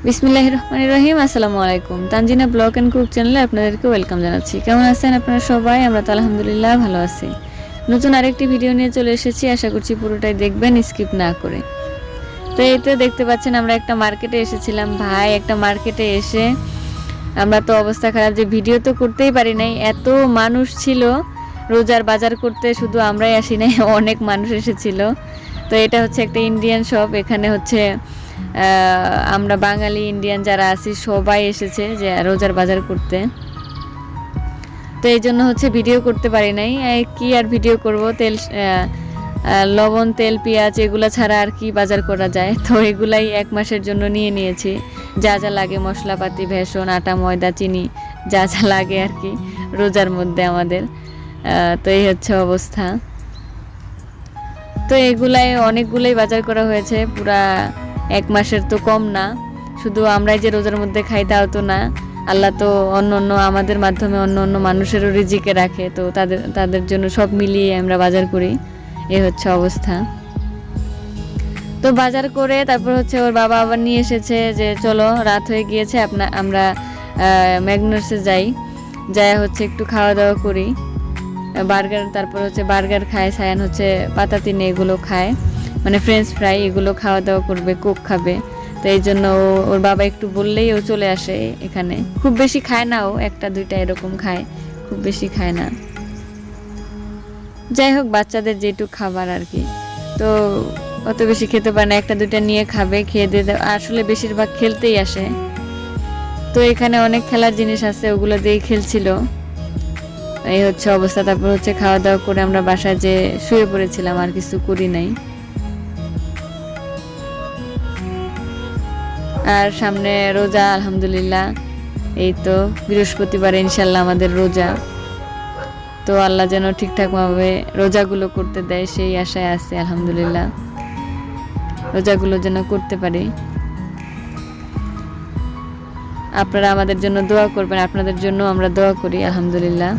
বিসমিল্লাহির রহমানির রহিম। আসসালামু আলাইকুম। তানজিনা ব্লগ এন্ড কুক চ্যানেলে আপনাদেরকে ওয়েলকাম জানাচ্ছি। কেমন আছেন আপনারা সবাই? আমরা তো আলহামদুলিল্লাহ ভালো আছি। নতুন আরেকটি ভিডিও নিয়ে চলে এসেছি, আশা করছি পুরোটাই দেখবেন স্কিপ না করে। তো এই তো দেখতে পাচ্ছেন আমরা একটা মার্কেটে এসেছিলাম। ভাই একটা মার্কেটে এসে আমরা তো অবস্থা খারাপ, যে ভিডিও তো করতেই পারি নাই, এত মানুষ ছিল। রোজার বাজার করতে শুধু আমরাই আসি নাই, অনেক মানুষ এসেছিল। তো এটা হচ্ছে একটা ইন্ডিয়ান শপ। এখানে হচ্ছে আমরা বাঙালি ইন্ডিয়ান যারা আছি সবাই এসেছে যে রোজার বাজার করতে। তো এই জন্য হচ্ছে ভিডিও করতে পারি নাই। কি আর ভিডিও করব, তেল লবণ তেল পেঁয়াজ এগুলো ছাড়া আর কি বাজার করা যায়। তো এগুলাই 1 মাসের জন্য নিয়ে নিয়েছি, যা যা লাগে মশলাপাতি, বেসন, আটা, ময়দা, চিনি, যা যা লাগে আর কি রোজার মধ্যে আমাদের। তো এই হচ্ছে অবস্থা। তো এগুলাই অনেকগুলোই বাজার করা হয়েছে, পুরা 1 মাসের তো কম না। শুধু আমরাই যে রোজার মধ্যে খাই তাও তো না, আল্লাহ তো অন্য অন্য আমাদের মাধ্যমে অন্য অন্য মানুষেরও রিজিকে রাখে। তো তাদের জন্য সব মিলিয়ে আমরা বাজার করি। এই হচ্ছে অবস্থা। তো বাজার করে তারপর হচ্ছে ওর বাবা আবার নিয়ে এসেছে যে চলো রাত হয়ে গিয়েছে, আমরা ম্যাগনোসে যাই, হচ্ছে একটু খাওয়া দাওয়া করি, বার্গার। তারপর হচ্ছে বার্গার খায়, সায়ান হচ্ছে পাতাতিনে এগুলো খায়, মানে ফ্রেঞ্চ ফ্রাই এগুলো খাওয়া দাওয়া করবে, কোক খাবে। তো এই জন্য ওর বাবা একটু বললেই ও চলে আসে এখানে। খুব বেশি খায় না, ও 1টা 2টা এরকম খায়, খুব বেশি খায় না। যাই হোক, বাচ্চাদের যেটুকু খাবার আর কি, তো অত বেশি খেতে পারে না, 1টা 2টা নিয়ে খাবে, খেয়ে দিয়ে আসলে বেশিরভাগ খেলতেই আসে। তো এখানে অনেক খেলার জিনিস আছে, ওগুলো দিয়েই খেলছিল। এই হচ্ছে অবস্থা। তারপর হচ্ছে খাওয়া দাওয়া করে আমরা বাসায় যে শুয়ে পড়েছিলাম, আর কিছু করি নাই। আর সামনে রোজা আলহামদুলিল্লাহ, এই তো বৃহস্পতিবার ইনশাল্লাহ আমাদের রোজা। তো আল্লাহ যেন ঠিকঠাকভাবে রোজাগুলো করতে দেয় সেই আশায় আছে আলহামদুলিল্লাহ, রোজাগুলো যেন করতে পারি। আপনারা আমাদের জন্য দোয়া করবেন, আপনাদের জন্য আমরা দোয়া করি আলহামদুলিল্লাহ।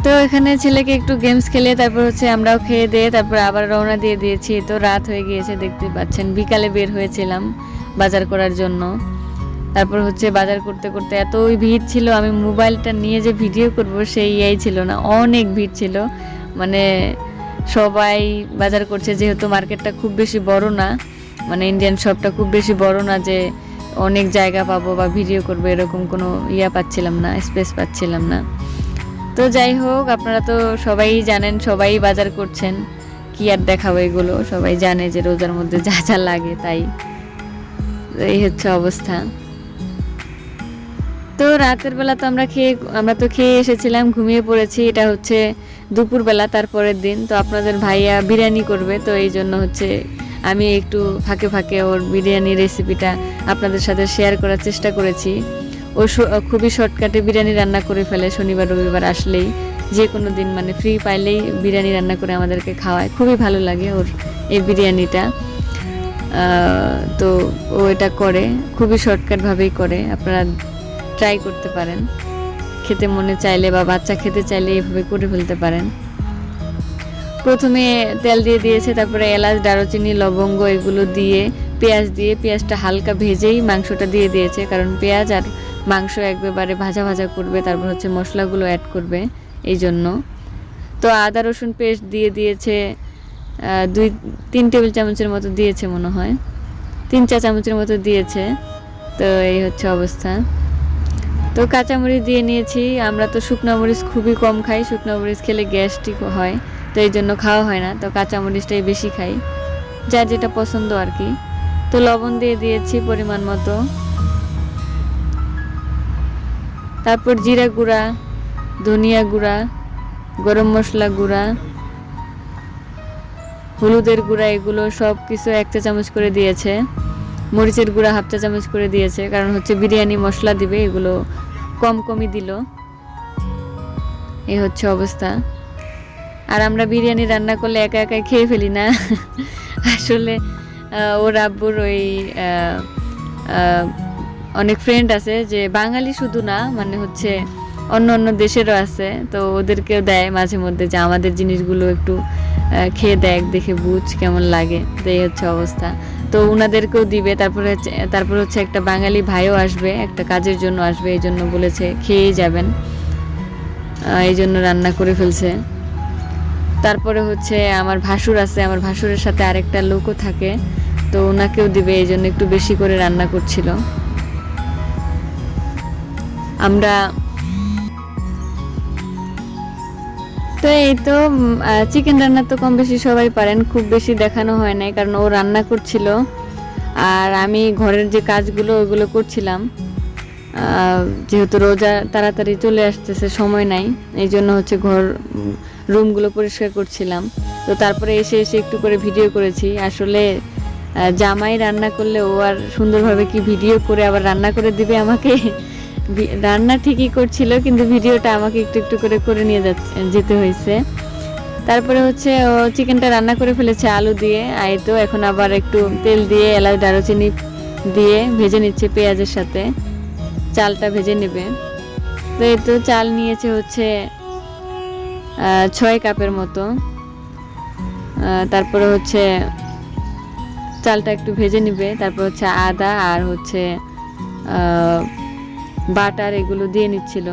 তো এখানে ছেলেকে একটু গেমস খেলে তারপর হচ্ছে আমরাও খেয়ে দিয়ে তারপর আবার রওনা দিয়ে দিয়েছি। তো রাত হয়ে গিয়েছে, দেখতে পাচ্ছেন। বিকালে বের হয়েছিলাম বাজার করার জন্য। তারপর হচ্ছে বাজার করতে করতে এতই ভিড় ছিল, আমি মোবাইলটা নিয়ে যে ভিডিও করব সেই ছিল না, অনেক ভিড় ছিল। মানে সবাই বাজার করছে, যেহেতু মার্কেটটা খুব বেশি বড় না, মানে ইন্ডিয়ান শপটা খুব বেশি বড় না যে অনেক জায়গা পাবো বা ভিডিও করবো, এরকম কোনো পাচ্ছিলাম না, স্পেস পাচ্ছিলাম না। তো যাই হোক, আপনারা তো সবাই জানেন, সবাই বাজার করছেন, কি আর দেখাবো, এগুলো সবাই জানে যে রোজার মধ্যে যা যা লাগে তাই। এই হচ্ছে অবস্থা। তো রাতের বেলা তো আমরা তো খেয়ে এসেছিলাম, ঘুমিয়ে পড়েছি। এটা হচ্ছে দুপুরবেলা, তারপরের দিন। তো আপনাদের ভাইয়া বিরিয়ানি করবে, তো এই জন্য হচ্ছে আমি একটু ফাঁকে ফাঁকে ওর বিরিয়ানি রেসিপিটা আপনাদের সাথে শেয়ার করার চেষ্টা করেছি। ও খুবই শর্টকাটে বিরিয়ানি রান্না করে ফেলে, শনিবার রবিবার আসলেই, যে কোনো দিন মানে ফ্রি পাইলেই বিরিয়ানি রান্না করে আমাদেরকে খাওয়ায়। খুবই ভালো লাগে ওর এই বিরিয়ানিটা। তো ও এটা করে খুবই শর্টকাটভাবেই করে, আপনারা ট্রাই করতে পারেন, খেতে মনে চাইলে বা বাচ্চা খেতে চাইলে এভাবে করে ফেলতে পারেন। প্রথমে তেল দিয়ে দিয়েছে, তারপরে এলাচ, দারুচিনি, লবঙ্গ এগুলো দিয়ে পেঁয়াজটা হালকা ভেজেই মাংসটা দিয়ে দিয়েছে, কারণ পেঁয়াজ আর মাংস একবারে ভাজা ভাজা করবে, তারপর হচ্ছে মশলাগুলো অ্যাড করবে এই জন্য। তো আদা রসুন পেস্ট দিয়ে দিয়েছে 2-3 টেবিল চামচের মতো দিয়েছে মনে হয়, 3-4 চামচের মতো দিয়েছে। তো এই হচ্ছে অবস্থা। তো কাঁচামরিচ দিয়ে নিয়েছি। আমরা তো শুকনো মরিচ খুবই কম খাই, শুকনো মরিচ খেলে গ্যাস্ট্রিক হয়, তো এই জন্য খাওয়া হয় না। তো কাঁচামরিচটাই বেশি খাই, যার যেটা পছন্দ আর কি। তো লবণ দিয়ে দিয়েছি পরিমাণ মতো, তারপর জিরা গুঁড়া, ধনিয়া গুঁড়া, গরম মশলা গুঁড়া, হলুদের গুঁড়া, এগুলো সব কিছু 1 চা চামচ করে দিয়েছে। মরিচের গুঁড়া 1/2 চা চামচ করে দিয়েছে, কারণ হচ্ছে বিরিয়ানি মশলা দিবে, এগুলো কমই দিল। এই হচ্ছে অবস্থা। আর আমরা বিরিয়ানি রান্না করলে একা একাই খেয়ে ফেলি না, আসলে ওর আব্বুর ওই অনেক ফ্রেন্ড আছে, যে বাঙালি শুধু না, মানে হচ্ছে অন্য অন্য দেশেরও আছে, তো ওদেরকেও দেয় মাঝে মধ্যে, যে আমাদের জিনিসগুলো একটু খেয়ে দেখ, দেখে বুঝ কেমন লাগে। তো এই হচ্ছে অবস্থা। তো ওনাদেরকেও দিবে। তারপর হচ্ছে একটা বাঙালি ভাইও আসবে, একটা কাজের জন্য আসবে, এই জন্য বলেছে খেয়েই যাবেন, এই জন্য রান্না করে ফেলছে। তারপরে হচ্ছে আমার ভাসুর আছে, আমার ভাসুরের সাথে আরেকটা লোকও থাকে, তো ওনাকেও দিবে, এই জন্য একটু বেশি করে রান্না করছিল। আমরা তো এই তো চিকেন রান্না তো কম বেশি সবাই পারেন, খুব বেশি দেখানো হয় নাই, কারণ ও রান্না করছিল আর আমি ঘরের যে কাজগুলো ওইগুলো করছিলাম। যেহেতু রোজা তাড়াতাড়ি চলে আসতেছে, সময় নাই, এই জন্য হচ্ছে রুমগুলো পরিষ্কার করছিলাম। তো তারপরে এসে একটু করে ভিডিও করেছি। আসলে জামাই রান্না করলে ও আর সুন্দরভাবে কি ভিডিও করে আবার রান্না করে দিবে আমাকে। রান্না ঠিকই করছিল, কিন্তু ভিডিওটা আমাকে একটু একটু করে নিয়ে যেতে হয়েছে। তারপরে হচ্ছে ও চিকেনটা রান্না করে ফেলেছে আলু দিয়ে। আর তো এখন আবার একটু তেল দিয়ে এলাচ দারুচিনি দিয়ে ভেজে নিচ্ছে পেঁয়াজের সাথে, চালটা ভেজে নেবে। তো এই তো চাল নিয়েছে হচ্ছে 6 কাপের মতো। তারপরে হচ্ছে চালটা একটু ভেজে নিবে, তারপর হচ্ছে আদা আর হচ্ছে বাটার এগুলো দিয়ে নিচ্ছিল।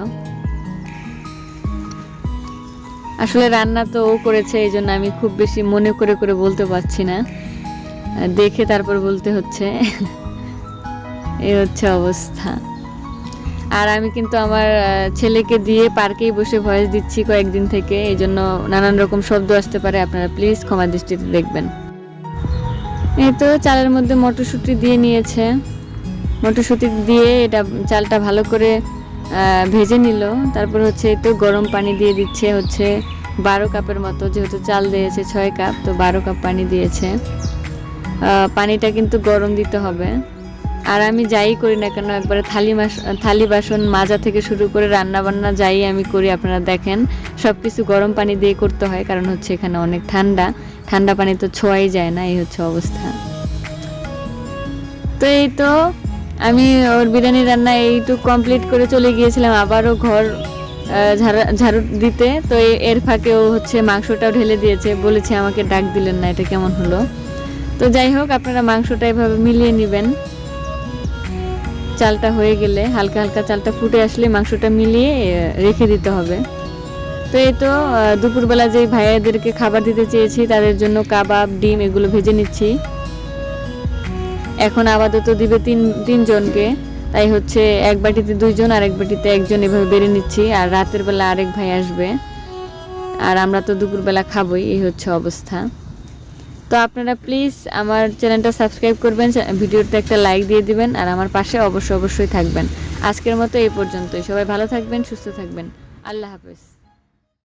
আসলে রান্না তো ও করেছে, এই জন্য আমি খুব বেশি মনে করে বলতে পারছি না, দেখে তারপর বলতে হচ্ছে। এই হচ্ছে অবস্থা। আর আমি কিন্তু আমার ছেলেকে দিয়ে পার্কেই বসে ভয়েস দিচ্ছি কয়েকদিন থেকে, এই জন্য নানান রকম শব্দ আসতে পারে, আপনারা প্লিজ ক্ষমা দৃষ্টিতে দেখবেন। এই তো চালের মধ্যে মটরশুঁটি দিয়ে নিয়েছে, মটরশুঁটি দিয়ে এটা চালটা ভালো করে ভেজে নিল। তারপর হচ্ছে তো গরম পানি দিয়ে দিচ্ছে হচ্ছে 12 কাপের মতো, যেহেতু চাল দিয়েছে 6 কাপ, তো 12 কাপ পানি দিয়েছে। পানিটা কিন্তু গরম দিতে হবে। আর আমি যাই করি না কেন, একবারে থালি বাসন মাজা থেকে শুরু করে রান্না বান্না যাই আমি করি, আপনারা দেখেন সব কিছু গরম পানি দিয়ে করতে হয়, কারণ হচ্ছে এখানে অনেক ঠান্ডা পানি তো ছোঁয়াই যায় না, এই হচ্ছে অবস্থা। তো এই তো আমি ওর বিরিয়ানি রান্না এইটুকু কমপ্লিট করে চলে গিয়েছিলাম আবারও ঘর ঝাড়ু দিতে। তো এর ফাঁকে ও হচ্ছে মাংসটাও ঢেলে দিয়েছে, বলেছে আমাকে ডাক দিলেন না, এটা কেমন হলো। তো যাই হোক, আপনারা মাংসটা এভাবে মিলিয়ে নেবেন। চালটা হয়ে গেলে হালকা হালকা চালটা ফুটে আসলে মাংসটা মিলিয়ে রেখে দিতে হবে। তো এই তো দুপুরবেলা যে ভাইয়াদেরকে খাবার দিতে চেয়েছি তাদের জন্য কাবাব, ডিম এগুলো ভেজে নিচ্ছি। এখন আপাতত দিবে তিনজনকে, তাই হচ্ছে এক বাটিতে 2 জন আর এক বাটিতে 1 জন, এভাবে বেড়ে নিচ্ছি। আর রাতের বেলা আরেক ভাই আসবে, আর আমরা তো দুপুরবেলা খাবোই, এই হচ্ছে অবস্থা। তো আপনারা প্লিজ আমার চ্যানেলটা সাবস্ক্রাইব করবেন, ভিডিওতে একটা লাইক দিয়ে দিবেন, আর আমার পাশে অবশ্যই থাকবেন। আজকের মতো এই পর্যন্তই। সবাই ভালো থাকবেন, সুস্থ থাকবেন। আল্লাহ হাফেজ।